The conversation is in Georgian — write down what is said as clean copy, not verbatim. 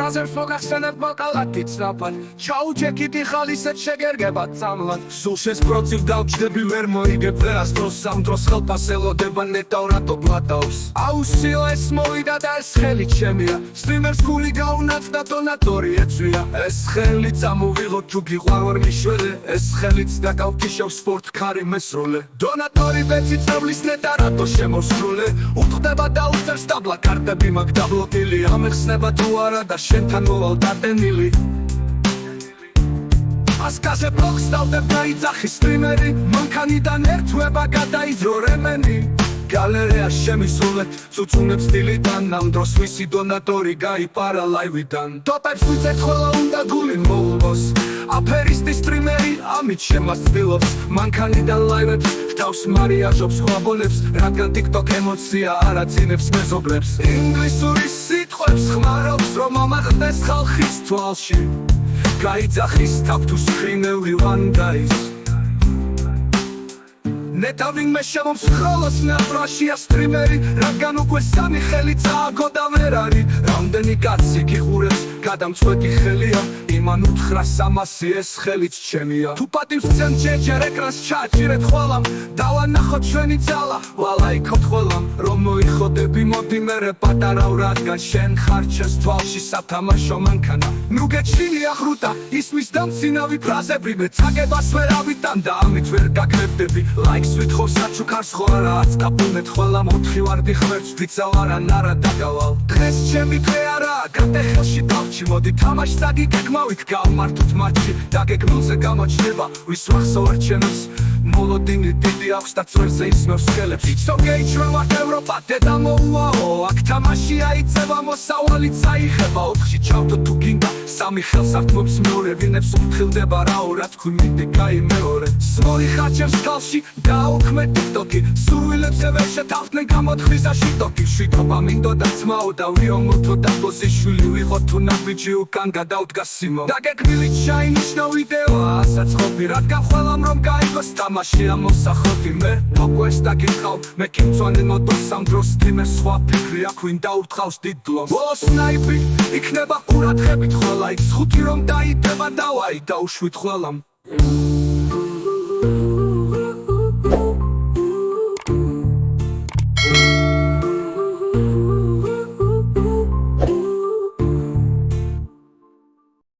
Mother fogახსენებ მოკალათით ნაფად ჩაუჯექითი ხალისეთ შეგერგებათ წამლად სულშეს პროცივ დავჭდები ვერ მოიგებ ვერას დროს სამ დროს ხელფას ელოდება ნეტავრატო ბლატავს აუსიო ეს მოვიდა და ეს ხელი ჩემია სტრიმერს გული გაუნათდა დონატორი ეცვია ეს ხელი წამოვიღო თუ გიყვარვარ მიშველე ეს ხელიც დაკავთიშევ სპორტ ქარი მესროლე დონატორი ბეცი წავლის ნეტარატო შემოსრულე უთხდება და უწერს დაბლა კარტები მაგ დაბლოტილი ამეხსნება თუ არა და შენთან მოვალ დატენილი ასკაზე ბლოგს დავდებ დაიძახი სტრიმერი მანქანიდან ერთვება გადაიძრო რემენი გალერეა შემისულეთ წუწუნებს დილიდან ამ დროს ვისი დონატორი გაიპარა ლაივიდან ტოპებს ვიწეთ ხოლო უნდა გული მოულბოს აფერისტი სტრიმერი ამით შემასწილობს მანქანიდან ლაივებს ხდავს მარიაჟობს ხვაბონებს რადგან TikTok ემოცია არ აწინებს მეზობლებს ინგლისური სიტყვებს ხმარობს რომ ამახდეს ხალხის თვალში გაიძახის თაფთუს ფრინევი ვანდაის ნეტავინ მე შემომსხოლოს ნაბრაშია სტრიმერი რადგან უკვე სამი ხელი წააგო და ვერ არის რამდენი კაცი გიხურებს გადამწყვეტი ხელია იმან უთხრა 300 ეს ხელიც ჩემია თუ პატივს ცენ ჯერჯერ ეკრანს ჩააჭირეთ ხოლამ დავანახოთ ჩვენი ძალა ვალაიქოთ ხოლამ რომ მოიხოდები მოდი მერე პატარავ რადგან შენ ხარჩეს თვალში სათამაშო მანქანა ნუ გეჩინია ხრუტა ისმის დამცინავი ფრაზები მე წაგებას ვერ ავიტან და ამით ვერ გაკლებდები ლაიქს ვითხოვ საჩუქარს ხო არა აწკაპუნეთ ხოლამ 4 ვარდი ხვერს ვიცავ არა ნარა დაგავალ დღეს ჩემი დღე არაა გატეხელში დავჭი მოდი თამაშ საგიგეგმავით გავმართოთ მატჩი დაგეგმილზე გამოჩნდება ვის ვახსოვარ ჩემს მოლოდინი დიდი აქვს და წვერზე ისმევს ხელებს It's okay ჩვენ ვართ ევროპა დედა მოუაო აქ თამაში აიწევა მოსავალიც აიხება ოთხში ჩავდო თუ გინდა სამი ხელს ართმობს მეორე ვინებს უფრთხილდება რაო რა თქვი მიდი კაი მეორე სმორი ხაჩებს კალში დაუქმე TikTok-ი სურვილებს ვერ შეთავდნენ გამოთხრისა შიტოკი შვიდობა მინდოდა ძმაო და ვიომოთო და ბოზიშვილი ვიყო თუ ნაბიჯი უკან გადავდგა სიმო დაგეგმილი ჩაინიშნო ვიდეოა საცხობი რადგან ყველამ რომ გაიგოს თამაში ამოსახოთი მე მოკვეს დაგიხავ მე კი მწვანე მოდოს სამ დროს თიმეს სხვა ფიქრი აქ ვინ დაურთხავს დიდ გლოს ო სნაიპი იქნება ყურადღებით ხოლა იქ ხუთი რომ დაიდება დავაი დაუშვით ყველამ